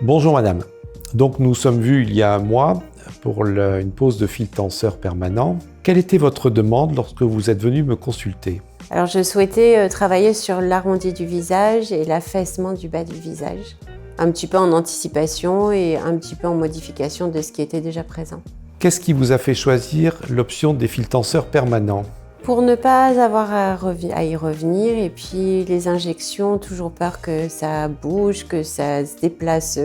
Bonjour madame. Donc nous sommes vus il y a un mois pour une pose de fil tenseur permanent. Quelle était votre demande lorsque vous êtes venu me consulter? Alors je souhaitais travailler sur l'arrondi du visage et l'affaissement du bas du visage. Un petit peu en anticipation et un petit peu en modification de ce qui était déjà présent. Qu'est-ce qui vous a fait choisir l'option des fils tenseurs permanents? Pour ne pas avoir à y revenir, et puis les injections, toujours peur que ça bouge, que ça se déplace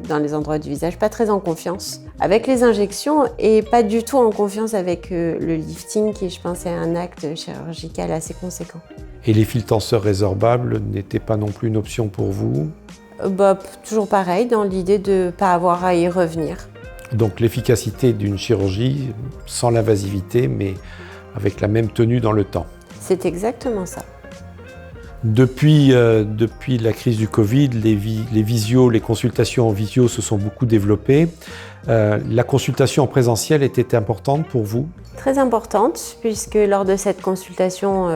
dans les endroits du visage, pas très en confiance avec les injections et pas du tout en confiance avec le lifting qui, je pense, est un acte chirurgical assez conséquent. Et les fils tenseurs résorbables n'étaient pas non plus une option pour vous? Toujours pareil, dans l'idée de ne pas avoir à y revenir. Donc l'efficacité d'une chirurgie sans l'invasivité, mais avec la même tenue dans le temps. C'est exactement ça. Depuis la crise du Covid, les consultations en visio se sont beaucoup développées. La consultation en présentiel était importante pour vous? Très importante, puisque lors de cette consultation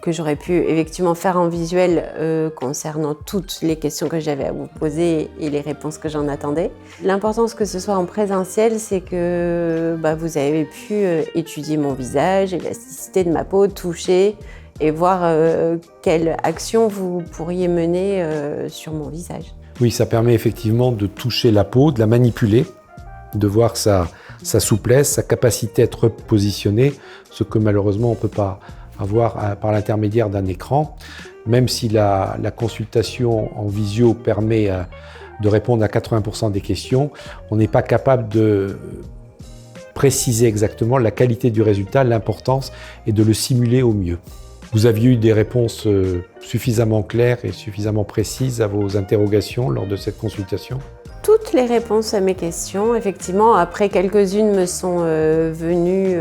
que j'aurais pu effectivement faire en visuel concernant toutes les questions que j'avais à vous poser et les réponses que j'en attendais. L'importance que ce soit en présentiel, c'est que vous avez pu étudier mon visage, l'élasticité de ma peau, toucher et voir quelle action vous pourriez mener sur mon visage. Oui, ça permet effectivement de toucher la peau, de la manipuler, de voir sa souplesse, sa capacité à être repositionnée, ce que malheureusement on ne peut pas avoir par l'intermédiaire d'un écran, même si la consultation en visio permet de répondre à 80% des questions, on n'est pas capable de préciser exactement la qualité du résultat, l'importance et de le simuler au mieux. Vous aviez eu des réponses suffisamment claires et suffisamment précises à vos interrogations lors de cette consultation? Toutes les réponses à mes questions, effectivement. Après, quelques-unes me sont venues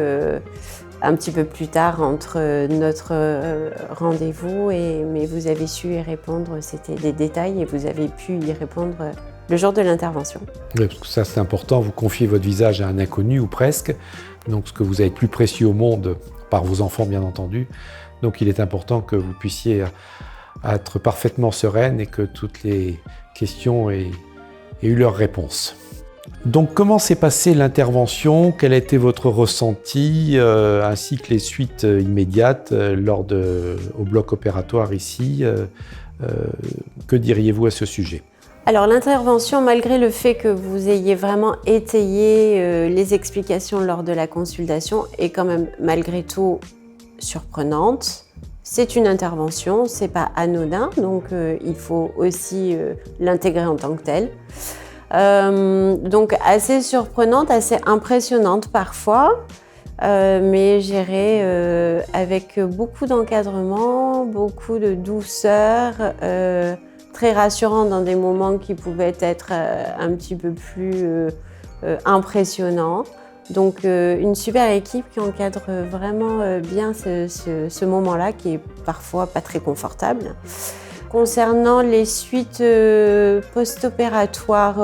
un petit peu plus tard entre notre rendez-vous, mais vous avez su y répondre, c'était des détails et vous avez pu y répondre le jour de l'intervention. Oui, parce que ça c'est important, vous confiez votre visage à un inconnu ou presque, donc ce que vous avez de plus précieux au monde, par vos enfants bien entendu, donc il est important que vous puissiez être parfaitement sereine et que toutes les questions aient eu leur réponse. Donc comment s'est passée l'intervention? Quel a été votre ressenti ainsi que les suites immédiates au bloc opératoire ici? Que diriez-vous à ce sujet? Alors l'intervention, malgré le fait que vous ayez vraiment étayé les explications lors de la consultation, est quand même malgré tout surprenante. C'est une intervention, c'est pas anodin, donc il faut aussi l'intégrer en tant que telle. Donc assez surprenante, assez impressionnante parfois, mais gérée avec beaucoup d'encadrement, beaucoup de douceur, très rassurant dans des moments qui pouvaient être un petit peu plus impressionnants. Donc une super équipe qui encadre vraiment bien ce moment-là qui est parfois pas très confortable. Concernant les suites post-opératoires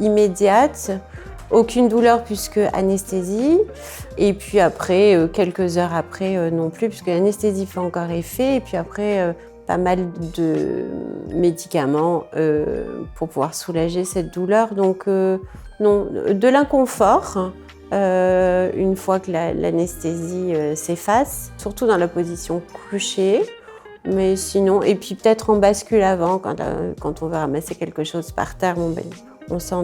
immédiates, aucune douleur puisque anesthésie. Et puis après, quelques heures après non plus, puisque l'anesthésie fait encore effet. Et puis après, pas mal de médicaments pour pouvoir soulager cette douleur. Donc non, de l'inconfort une fois que l'anesthésie s'efface, surtout dans la position couchée. Mais sinon, et puis peut-être en bascule avant, quand on va ramasser quelque chose par terre, on sent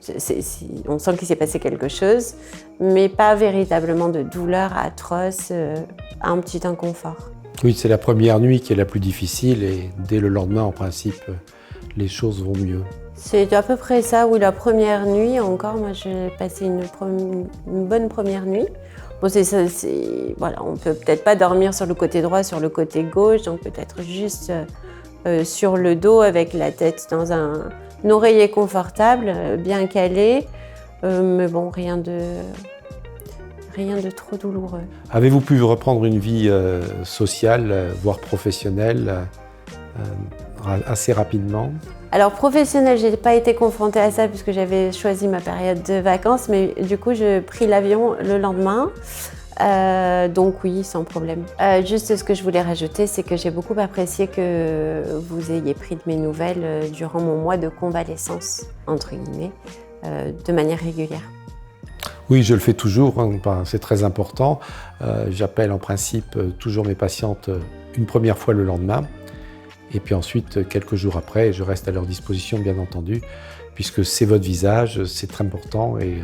qu'il s'est passé quelque chose, mais pas véritablement de douleur atroce, un petit inconfort. Oui, c'est la première nuit qui est la plus difficile et dès le lendemain, en principe, les choses vont mieux. C'est à peu près ça, oui, la première nuit encore, moi j'ai passé une bonne première nuit. Bon, voilà, on peut peut-être pas dormir sur le côté droit, sur le côté gauche, donc peut-être juste sur le dos avec la tête dans un oreiller confortable, bien calé, mais bon, rien de trop douloureux. Avez-vous pu reprendre une vie sociale, voire professionnelle, assez rapidement? Alors professionnelle, j'ai pas été confrontée à ça puisque j'avais choisi ma période de vacances, mais du coup j'ai pris l'avion le lendemain. Donc oui, sans problème. Juste ce que je voulais rajouter, c'est que j'ai beaucoup apprécié que vous ayez pris de mes nouvelles durant mon mois de convalescence, entre guillemets, de manière régulière. Oui, je le fais toujours, hein, c'est très important. J'appelle en principe toujours mes patientes une première fois le lendemain. Et puis ensuite, quelques jours après, je reste à leur disposition, bien entendu, puisque c'est votre visage, c'est très important. Et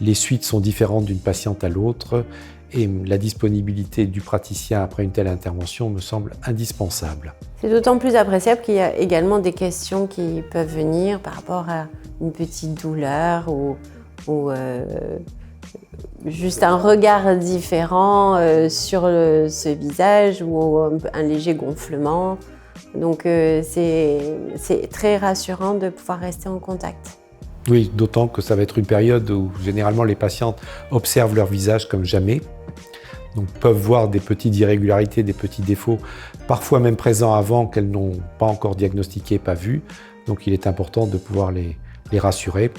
les suites sont différentes d'une patiente à l'autre. Et la disponibilité du praticien après une telle intervention me semble indispensable. C'est d'autant plus appréciable qu'il y a également des questions qui peuvent venir par rapport à une petite douleur ou juste un regard différent sur ce visage ou un léger gonflement. Donc c'est très rassurant de pouvoir rester en contact. Oui, d'autant que ça va être une période où généralement les patientes observent leur visage comme jamais. Donc peuvent voir des petites irrégularités, des petits défauts, parfois même présents avant qu'elles n'ont pas encore diagnostiqué, pas vu. Donc il est important de pouvoir les rassurer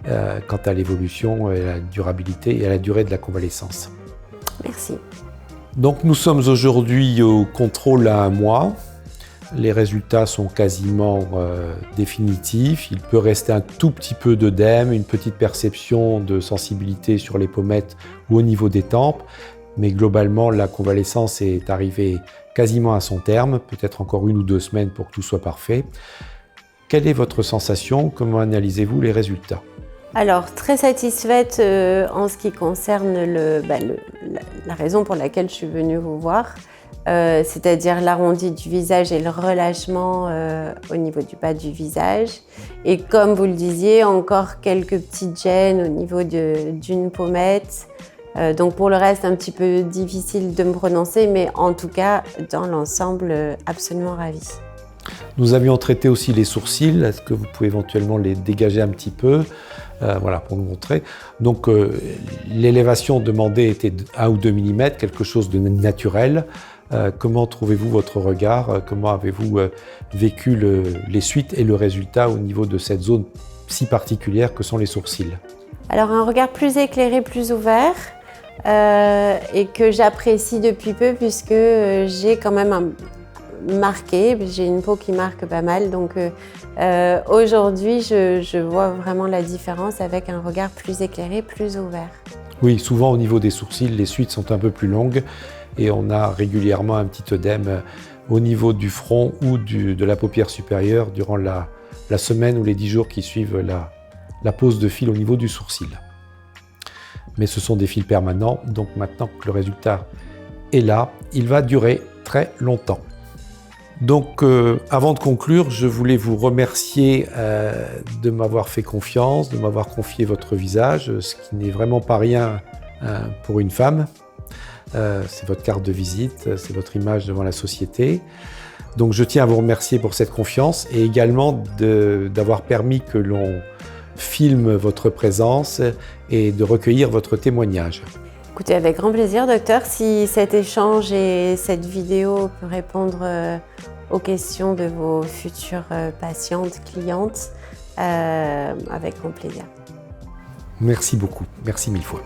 quant à l'évolution, à la durabilité et à la durée de la convalescence. Merci. Donc nous sommes aujourd'hui au contrôle à 1 mois. Les résultats sont quasiment définitifs. Il peut rester un tout petit peu d'œdème, une petite perception de sensibilité sur les pommettes ou au niveau des tempes. Mais globalement, la convalescence est arrivée quasiment à son terme, peut-être encore 1 ou 2 semaines pour que tout soit parfait. Quelle est votre sensation? Comment analysez-vous les résultats? Alors, très satisfaite en ce qui concerne la raison pour laquelle je suis venue vous voir, c'est-à-dire l'arrondi du visage et le relâchement au niveau du bas du visage. Et comme vous le disiez, encore quelques petites gênes au niveau d'une pommette. Donc pour le reste, un petit peu difficile de me prononcer, mais en tout cas, dans l'ensemble, absolument ravie. Nous avions traité aussi les sourcils. Est-ce que vous pouvez éventuellement les dégager un petit peu? Voilà, pour nous montrer. Donc l'élévation demandée était de 1 ou 2 mm, quelque chose de naturel. Comment trouvez-vous votre regard? Comment avez-vous vécu les suites et le résultat au niveau de cette zone si particulière que sont les sourcils? Alors un regard plus éclairé, plus ouvert, et que j'apprécie depuis peu puisque j'ai quand même marqué, j'ai une peau qui marque pas mal, donc aujourd'hui je vois vraiment la différence avec un regard plus éclairé, plus ouvert. Oui, souvent au niveau des sourcils, les suites sont un peu plus longues et on a régulièrement un petit œdème au niveau du front ou de la paupière supérieure durant la semaine ou les 10 jours qui suivent la pose de fil au niveau du sourcil. Mais ce sont des fils permanents, donc maintenant que le résultat est là, il va durer très longtemps. Donc avant de conclure, je voulais vous remercier de m'avoir fait confiance, de m'avoir confié votre visage, ce qui n'est vraiment pas rien pour une femme. C'est votre carte de visite, c'est votre image devant la société. Donc je tiens à vous remercier pour cette confiance et également d'avoir permis que l'on filme votre présence et de recueillir votre témoignage. Écoutez, avec grand plaisir, docteur. Si cet échange et cette vidéo peut répondre aux questions de vos futures patientes, clientes, avec grand plaisir. Merci beaucoup. Merci 1000 fois.